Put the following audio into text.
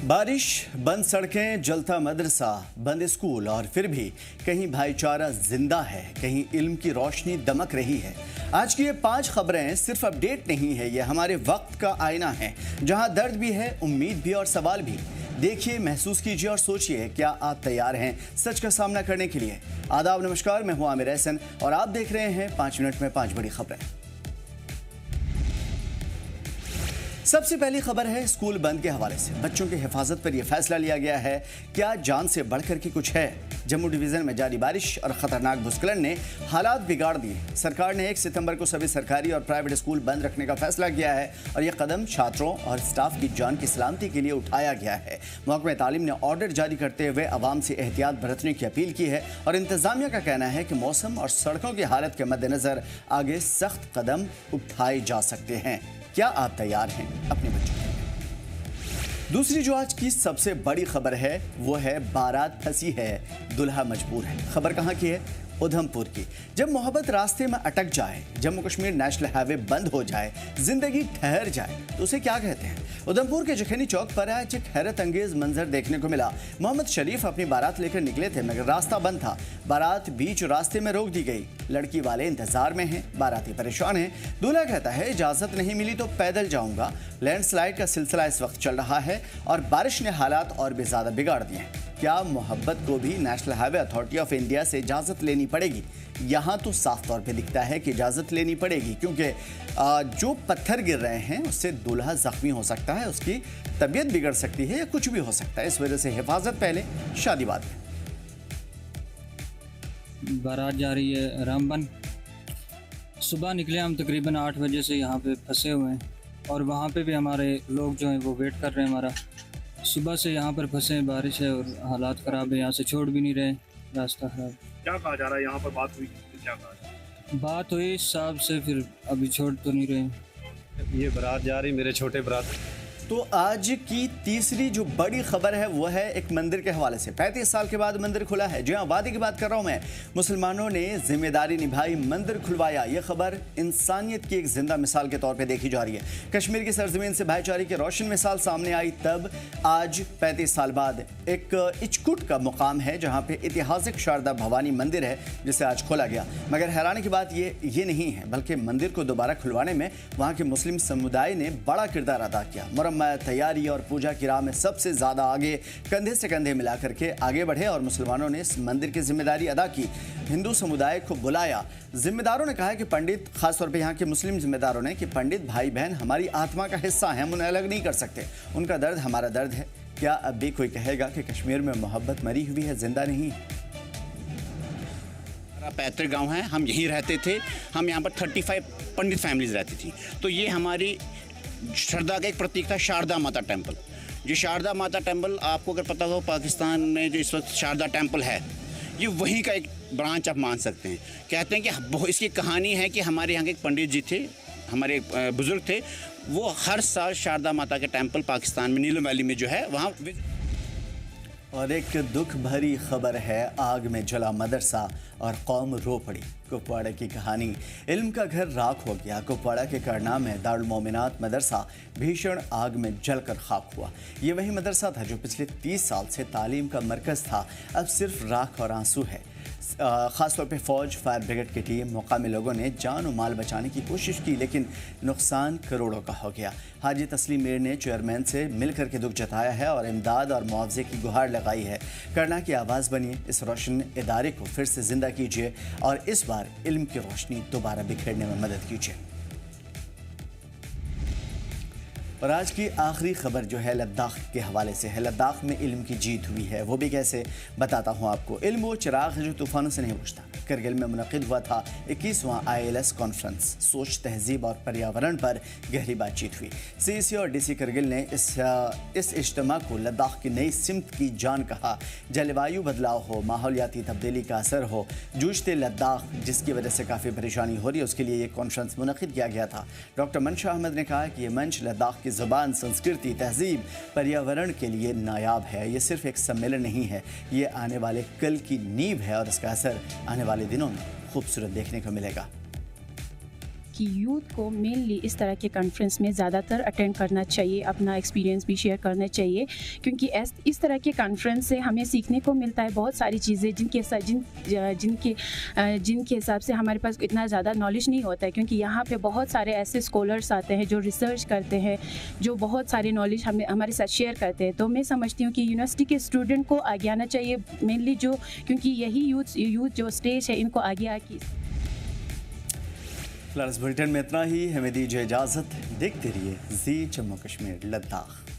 बारिश, बंद सड़कें, जलता मदरसा, बंद स्कूल और फिर भी कहीं भाईचारा जिंदा है, कहीं इल्म की रोशनी दमक रही है। आज की ये 5 खबरें सिर्फ अपडेट नहीं है, ये हमारे वक्त का आईना है, जहां दर्द भी है, उम्मीद भी और सवाल भी। देखिए, महसूस कीजिए और सोचिए, क्या आप तैयार हैं सच का सामना करने के लिए? आदाब, नमस्कार, मैं हूं आमिर एहसन और आप देख रहे हैं 5 मिनट में 5 बड़ी खबरें। सबसे पहली खबर है स्कूल बंद के हवाले से। बच्चों की हिफाजत पर यह फैसला लिया गया है। क्या जान से बढ़कर के कुछ है? जम्मू डिवीजन में जारी बारिश और खतरनाक भूस्खलन ने हालात बिगाड़ दिए। सरकार ने 1 सितंबर को सभी सरकारी और प्राइवेट स्कूल बंद रखने का फैसला किया है और यह कदम छात्रों और स्टाफ की जान की सलामती के लिए उठाया गया है। महकमा तालीम ने ऑर्डर जारी करते हुए अवाम से एहतियात बरतने की अपील की है और इंतजामिया का कहना है कि मौसम और सड़कों की हालत के मद्देनजर आगे सख्त कदम उठाए जा सकते हैं। क्या आप तैयार हैं अपने बच्चों के लिए? दूसरी जो आज की सबसे बड़ी खबर है वो है बारात फंसी है, दुल्हा मजबूर है। खबर कहां की है? उधमपुर की। जब मोहब्बत रास्ते में अटक जाए, जम्मू कश्मीर नेशनल हाईवे बंद हो जाए, जिंदगी ठहर जाए, तो उसे क्या कहते हैं? उधमपुर के जखैनी चौक पर आज एक हैरत अंगेज मंजर देखने को मिला। मोहम्मद शरीफ अपनी बारात लेकर निकले थे मगर रास्ता बंद था। बारात बीच रास्ते में रोक दी गई। लड़की वाले इंतजार में हैं, बाराती परेशान हैं। दूल्हा कहता है इजाजत नहीं मिली तो पैदल जाऊंगा। लैंडस्लाइड का सिलसिला इस वक्त चल रहा है और बारिश ने हालात और भी ज्यादा बिगाड़ दिए हैं। क्या मोहब्बत को भी national highway authority of India से इजाजत लेनी पड़ेगी? यहाँ तो साफ तौर पे दिखता है कि इजाजत लेनी पड़ेगी, क्योंकि जो पत्थर गिर रहे हैं उससे दूल्हा जख्मी हो सकता है, उसकी तबीयत बिगड़ सकती है या कुछ भी हो सकता है। इस वजह से हिफाजत पहले, शादी बाद में। बारात जा रही है रामबन। सुबह निकले हम तकरीबन 8 बजे से, यहाँ पे फंसे हुए हैं और वहाँ पे भी हमारे लोग जो हैं वो वेट कर रहे हैं हमारा। सुबह से यहाँ पर फंसे हैं, बारिश है और हालात ख़राब है, यहाँ से छोड़ भी नहीं रहे, रास्ता ख़राब। क्या कहा जा रहा है? यहाँ पर बात हुई, क्या कहा? बात हुई साहब से, फिर अभी छोड़ तो नहीं रहे। ये बारात जा रही, मेरे छोटे बारात। तो आज की तीसरी जो बड़ी खबर है वो है एक मंदिर के हवाले से। 35 साल के बाद मंदिर खुला है। जी हाँ, वादे की बात कर रहा हूं मैं। मुसलमानों ने जिम्मेदारी निभाई, मंदिर खुलवाया। यह खबर इंसानियत की एक जिंदा मिसाल के तौर पे देखी जा रही है। कश्मीर की सरजमीन से भाईचारे की रोशन मिसाल सामने आई तब आज 35 साल बाद एक इचकुट का मुकाम है जहाँ पे ऐतिहासिक शारदा भवानी मंदिर है जिसे आज खोला गया। मगर हैरानी की बात ये नहीं है, बल्कि मंदिर को दोबारा खुलवाने में वहाँ के मुस्लिम समुदाय ने बड़ा किरदार अदा किया। तैयारी और पूजा की राह में सबसे ज्यादा आगे कंधे से कंधे मिलाकर के आगे बढ़े और मुसलमानों ने इस मंदिर की जिम्मेदारी अदा की। हिंदू समुदाय को बुलाया। जिम्मेदारों ने कहा कि पंडित, खासतौर पे यहाँ के मुस्लिम जिम्मेदारों ने, कि पंडित भाई बहन हमारी आत्मा का हिस्सा हैं, हम उन्हें अलग नहीं कर सकते। उनका दर्द हमारा दर्द है। क्या अब भी कोई कहेगा कि कश्मीर में मोहब्बत मरी हुई है, जिंदा नहीं? पैतृक गांव है, हम यहीं रहते थे। हम यहाँ पर 35 पंडित फैमिलीज रहती थी। तो ये हमारी श्रद्धा का एक प्रतीक था, शारदा माता टेम्पल। जो शारदा माता टेम्पल, आपको अगर पता हो, पाकिस्तान में जो इस वक्त शारदा टेम्पल है, ये वहीं का एक ब्रांच आप मान सकते हैं। कहते हैं कि इसकी कहानी है कि हमारे यहाँ के एक पंडित जी थे, हमारे बुजुर्ग थे, वो हर साल शारदा माता के टेम्पल पाकिस्तान में नीलम वैली में जो है वहाँ। और एक दुख भरी खबर है, आग में जला मदरसा और कौम रो पड़ी। कुपवाड़ा की कहानी। इल्म का घर राख हो गया। कुपवाड़ा के करना में दारुल मोमिनात मदरसा भीषण आग में जलकर खाक हुआ। ये वही मदरसा था जो पिछले 30 साल से तालीम का मरकज़ था, अब सिर्फ राख और आंसू है। ख़ासतौर पे फ़ौज, फायर ब्रिगेड की टीम, मुकामी लोगों ने जान और माल बचाने की कोशिश की, लेकिन नुकसान करोड़ों का हो गया। हाजी तस्लीम मीर ने चेयरमैन से मिलकर के दुख जताया है और इमदाद और मुआवजे की गुहार लगाई है। करना की आवाज़ बनिए, इस रोशन इदारे को फिर से ज़िंदा कीजिए और इस बार इल्म की रोशनी दोबारा बिखेरने में मदद कीजिए। और आज की आखिरी खबर जो है लद्दाख के हवाले से है। लद्दाख में इल्म की जीत हुई है, वो भी कैसे, बताता हूँ आपको। इल्म वो चिराग है जो तूफानों से नहीं बुझता। करगिल में मुनक़िद हुआ था 21वां ILS कॉन्फ्रेंस। सोच, तहजीब और पर्यावरण पर गहरी बातचीत हुई। CEC और DC करगिल ने इस इज्तिमा को लद्दाख की नई सिमत की जान कहा। जलवायु बदलाव हो, माहौलियाती तब्दीली का असर हो, जूझते लद्दाख जिसकी वजह से काफ़ी परेशानी हो रही है, उसके लिए ये कॉन्फ्रेंस मुनक़िद किया गया था। डॉक्टर मंशा अहमद ने कहा कि ये मंच लद्दाख की ज़बान, संस्कृति, तहजीब, पर्यावरण के लिए नायाब है। ये सिर्फ एक सम्मेलन नहीं है, ये आने वाले कल की नींव है और इसका असर आने वाले दिनों में खूबसूरत देखने को मिलेगा। कि यूथ को मेनली इस तरह के कॉन्फ्रेंस में ज़्यादातर अटेंड करना चाहिए, अपना एक्सपीरियंस भी शेयर करना चाहिए, क्योंकि इस तरह के कॉन्फ्रेंस से हमें सीखने को मिलता है बहुत सारी चीज़ें जिनके हिसाब से हमारे पास इतना ज़्यादा नॉलेज नहीं होता है, क्योंकि यहाँ पे बहुत सारे ऐसे स्कॉलर्स आते हैं जो रिसर्च करते हैं, जो बहुत सारे नॉलेज हमारे साथ शेयर करते हैं। तो मैं समझती हूँ कि यूनिवर्सिटी के स्टूडेंट को आगे आना चाहिए मेनली, क्योंकि यही यूथ जो स्टेज है इनको आगे आके। फिलहाल इस बुलेटिन में इतना ही, हमें दीजिए इजाज़त। देखते रहिए जी जम्मू कश्मीर लद्दाख।